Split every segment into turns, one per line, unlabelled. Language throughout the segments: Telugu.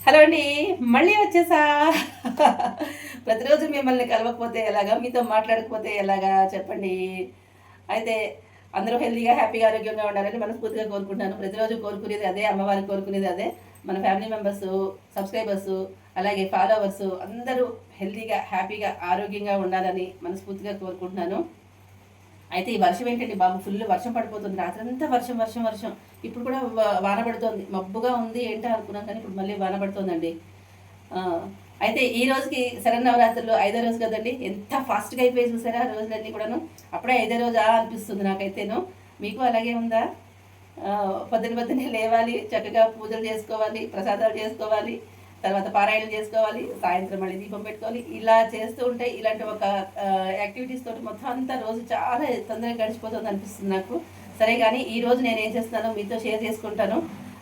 హలో అండి. మళ్ళీ వచ్చేసా. ప్రతిరోజు మిమ్మల్ని కలవకపోతే ఎలాగా? మీతో మాట్లాడకపోతే ఎలాగా చెప్పండి. అయితే అందరూ హెల్తీగా, హ్యాపీగా, ఆరోగ్యంగా ఉండాలని మనస్ఫూర్తిగా కోరుకుంటున్నాను. ప్రతిరోజు కోరుకునేది అదే. అమ్మవారు కోరుకునేది అదే. మన ఫ్యామిలీ మెంబర్సు, సబ్స్క్రైబర్సు, అలాగే ఫాలోవర్సు అందరూ హెల్తీగా, హ్యాపీగా, ఆరోగ్యంగా ఉండాలని మనస్ఫూర్తిగా కోరుకుంటున్నాను. అయితే ఈ వర్షం ఏంటండి బాబు, ఫుల్ వర్షం పడిపోతుంది. రాత్రంతా వర్షం వర్షం వర్షం. ఇప్పుడు కూడా వాన పడుతోంది. మబ్బుగా ఉంది ఏంటో అనుకున్నాం, కానీ ఇప్పుడు మళ్ళీ వాన పడుతోందండి. అయితే ఈ రోజుకి శరన్నవరాత్రులు 5వ రోజు కదండి. ఎంత ఫాస్ట్గా అయిపోయి చూసారా రోజులన్నీ కూడాను. అప్పుడే 5వ రోజు అనిపిస్తుంది నాకైతేను. మీకు అలాగే ఉందా? పొద్దున్నే లేవాలి, చక్కగా పూజలు చేసుకోవాలి, ప్రసాదాలు చేసుకోవాలి, తర్వాత పారాయణలు చేసుకోవాలి, సాయంత్రం మళ్ళీ దీపం పెట్టుకోవాలి. ఇలా చేస్తూ ఉంటే ఇలాంటి ఒక యాక్టివిటీస్ తోటి మొత్తం అంతా రోజు చాలా తొందరగా గడిచిపోతుంది అనిపిస్తుంది నాకు. సరే, కానీ ఈరోజు నేను ఏం చేస్తున్నానో మీతో షేర్ చేసుకుంటాను.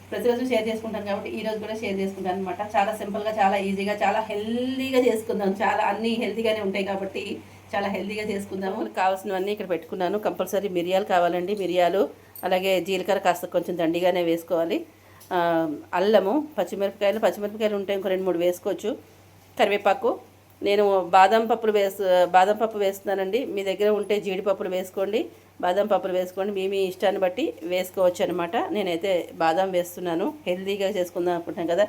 ప్రతిరోజు షేర్ చేసుకుంటాను కాబట్టి ఈరోజు కూడా షేర్ చేసుకుంటాను అనమాట. చాలా సింపుల్గా, చాలా ఈజీగా, చాలా హెల్తీగా చేసుకుందాం. చాలా అన్నీ హెల్తీగానే ఉంటాయి కాబట్టి చాలా హెల్తీగా చేసుకుందాము. కావాల్సినవన్నీ ఇక్కడ పెట్టుకున్నాను. కంపల్సరీ మిరియాలు కావాలండి. మిరియాలు, అలాగే జీలకర్ర కాస్త కొంచెం దండిగానే వేసుకోవాలి. అల్లము, పచ్చిమిరపకాయలు ఉంటే ఇంకో 2-3 వేసుకోవచ్చు. కరివేపాకు, నేను బాదం పప్పు వేస్తున్నానండి. మీ దగ్గర ఉంటే జీడిపప్పులు వేసుకోండి, బాదం పప్పులు వేసుకోండి. మీ ఇష్టాన్ని బట్టి వేసుకోవచ్చు అనమాట. నేనైతే బాదం వేస్తున్నాను. హెల్తీగా చేసుకుందాం అనుకుంటాను కదా.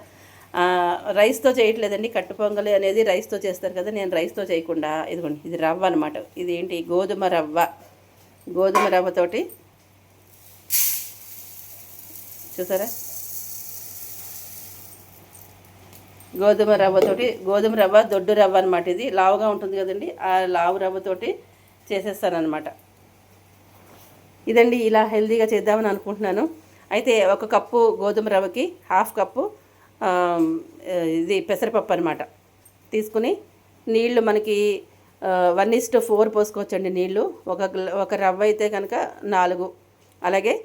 రైస్తో చేయట్లేదండి. కట్టు పొంగలి అనేది రైస్తో చేస్తారు కదా, నేను రైస్తో చేయకుండా ఇదిగోండి, ఇది రవ్వ అనమాట. ఇది ఏంటి, గోధుమ రవ్వతోటి చూసారా, గోధుమ రవ్వ దొడ్డు రవ్వ అనమాట. ఇది లావుగా ఉంటుంది కదండి, ఆ లావు రవ్వతోటి చేసేస్తానమాట. ఇదండి, ఇలా హెల్తీగా చేద్దామని అనుకుంటున్నాను. అయితే 1 కప్పు గోధుమ రవ్వకి 1/2 కప్పు ఇది పెసరపప్పు అనమాట తీసుకుని, నీళ్లు మనకి 1:4 పోసుకోవచ్చండి నీళ్లు. ఒక రవ్వ అయితే కనుక 4, అలాగే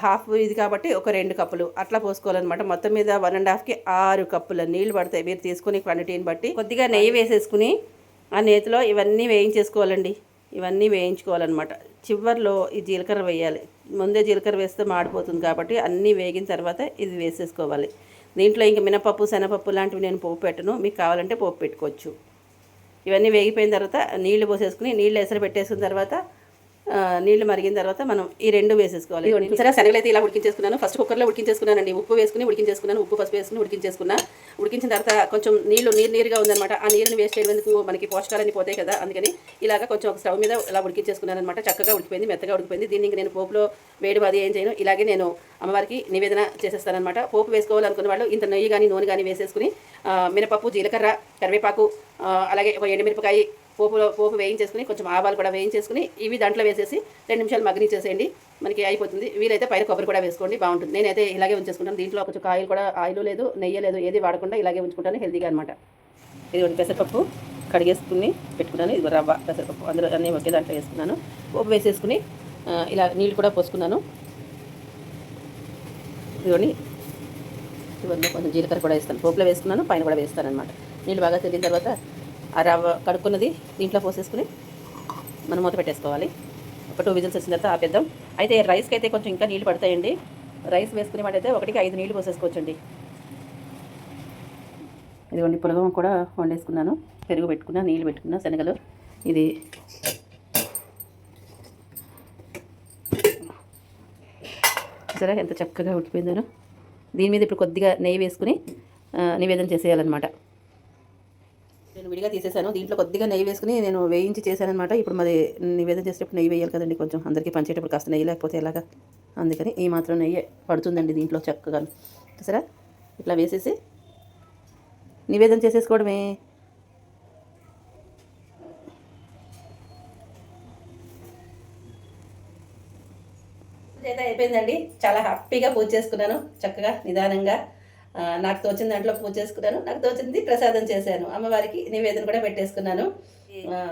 హాఫ్ ఇది కాబట్టి ఒక 2 కప్పులు అట్లా పోసుకోవాలన్నమాట. మొత్తం మీద 1.5కి 6 కప్పుల నీళ్ళు పడతాయి మీరు తీసుకుని క్వాంటిటీని బట్టి. కొద్దిగా నెయ్యి వేసేసుకుని ఆ నేతిలో ఇవన్నీ వేయించేసుకోవాలండి. ఇవన్నీ వేయించుకోవాలన్నమాట. చివర్లో ఈ జీలకర్ర వేయాలి. ముందే జీలకర్ర వేస్తే మాడిపోతుంది కాబట్టి అన్నీ వేగిన తర్వాత ఇది వేసేసుకోవాలి. దీంట్లో ఇంక మినపప్పు, శనగపప్పు లాంటివి నేను పోపు పెట్టను, మీకు కావాలంటే పోపు పెట్టుకోవచ్చు. ఇవన్నీ వేగిపోయిన తర్వాత నీళ్లు పోసేసుకుని, నీళ్ళు ఎసరు పెట్టేసుకున్న తర్వాత నీళ్లు మరిగిన తర్వాత మనం ఈ 2 వేసేసుకోవాలి. సరే, శనగలు అయితే ఇలా ఉడికించేసుకున్నాను. ఫస్ట్ కుక్కర్లో ఉడికించేసుకున్నానండి. ఉప్పు వేసుకుని ఉడికించేసుకున్నాను. ఉప్పు పసుపు వేసుకుని ఉడికించిన తర్వాత కొంచెం నీరుగా ఉందన్నమాట. ఆ నీరుని వేస్ట్ చేయడానికి మనకి పోషకాలన్నీ పోతాయి కదా, అందుకని ఇలాగ కొంచెం ఒక స్టవ్ మీద ఇలా ఉడికించేసుకున్నాను అనమాట. చక్కగా ఉడికిపోయింది, మెత్తగా ఉడికిపోయింది. దీన్ని ఇంక నేను పోపులో వేడి అది ఏం చేయను, ఇలాగే నేను అమ్మవారికి నివేదన చేసేస్తానమాట. పోపు వేసుకోవాలనుకున్న వాళ్ళు ఇంత నెయ్యి కానీ నూనె కానీ వేసేసుకుని మినపప్పు, జీలకర్ర, కరివేపాకు, అలాగే ఒక ఎండుమిరపకాయ పోపు వేయించేసుకుని, కొంచెం ఆవాలు కూడా వేయించేసుకుని ఇవి దాంట్లో వేసేసి 2 నిమిషాలు మగ్గనిచ్చేసేయండి, మనకి అయిపోతుంది. వీలైతే పైన కొబ్బరి కూడా వేసుకోండి, బాగుంటుంది. నేనైతే ఇలాగే ఉంచేసుకుంటాను. దీంట్లో కొంచెం ఆయిల్ లేదు, నెయ్యి లేదు, ఏది వాడకుండా ఇలాగే ఉంచుకుంటాను హెల్తీగా అనమాట. ఇది పెసరపప్పు కడిగేసుకుని పెట్టుకున్నాను. ఇది రవ్వ పెసరపప్పు, అందులో అన్నీ ఒకే దాంట్లో వేసుకున్నాను. పోపు వేసేసుకుని ఇలా నీళ్ళు కూడా పోసుకున్నాను. ఇవన్నీ కొంచెం జీలకర్ర కూడా వేస్తాను. పోపులో వేసుకున్నాను, పైన కూడా వేస్తాను అనమాట. నీళ్ళు బాగా తిరిగిన తర్వాత ఆ రవ్వ కడుక్కున్నది దీంట్లో పోసేసుకుని మనం మూత పెట్టేసుకోవాలి. ఒక 2 విజిల్స్ వచ్చిన తర్వాత ఆపేద్దాం. అయితే రైస్కి అయితే కొంచెం ఇంకా నీళ్ళు పడతాయండి. రైస్ వేసుకునే వాటైతే 1కి 5 నీళ్ళు పోసేసుకోవచ్చండి. ఇదిగోండి, పులగం కూడా వండేసుకున్నాను. పెరుగు పెట్టుకున్నా, నీళ్ళు పెట్టుకున్నా, శనగలు. ఇది సరే ఎంత చక్కగా ఉడికిపోయిందో. దీని మీద ఇప్పుడు కొద్దిగా నెయ్యి వేసుకుని నివేదన చేసేయాలన్నమాట. నేను విడిగా తీసేసాను. దీంట్లో కొద్దిగా నెయ్యి వేసుకుని నేను వేయించి చేశానమాట. ఇప్పుడు మరి నివేదన చేసేటప్పుడు నెయ్యి వేయాలి కదండి, కొంచెం అందరికీ పంచేటప్పుడు కాస్త నెయ్యి లేకపోతే ఎలాగా, అందుకని ఈ మాత్రం నెయ్యి పడుతుందండి దీంట్లో చక్కగా. సరే, ఇట్లా వేసేసి నివేదన చేసేసుకోవడమే. అయితే అయిపోయిందండి. చాలా హ్యాపీగా పూజ చేసుకున్నాను, చక్కగా నిదానంగా. నాకు తోచిన దాంట్లో పూజ చేసుకున్నాను, నాకు తోచింది ప్రసాదం చేశాను, అమ్మవారికి నివేదన కూడా పెట్టేసుకున్నాను.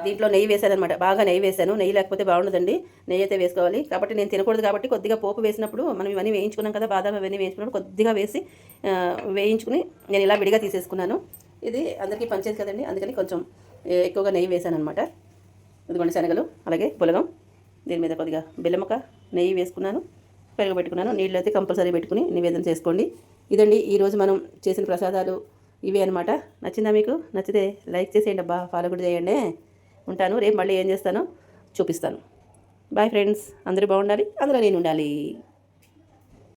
దీంట్లో నెయ్యి వేసాను అనమాట. బాగా నెయ్యి వేసాను. నెయ్యి లేకపోతే బాగుండదండి, నెయ్యి అయితే వేసుకోవాలి. కాబట్టి నేను తినకూడదు కాబట్టి కొద్దిగా పోపు వేసినప్పుడు మనం ఇవన్నీ వేయించుకున్నాం కదా, బాదం అవన్నీ వేయించుకున్నప్పుడు కొద్దిగా వేసి వేయించుకుని నేను ఇలా విడిగా తీసేసుకున్నాను. ఇది అందరికీ పంచేది కదండి, అందుకని కొంచెం ఎక్కువగా నెయ్యి వేసాను అనమాట. ఇదిగోండి శనగలు, అలాగే పులగం, దీని మీద కొద్దిగా బెల్లముక్క, నెయ్యి వేసుకున్నాను, పెరుగు పెట్టుకున్నాను. నీళ్ళు అయితే కంపల్సరీ పెట్టుకుని నివేదన చేసుకోండి. ఇదండి ఈరోజు మనం చేసిన ప్రసాదాలు ఇవే అనమాట. నచ్చిందా మీకు? నచ్చితే లైక్ చేసేయండి అబ్బా, ఫాలో కూడా చేయండి. ఉంటాను. రేపు మళ్ళీ ఏం చేస్తానో చూపిస్తాను. బాయ్ ఫ్రెండ్స్, అందరూ బాగుండాలి, అందులో నేను ఉండాలి.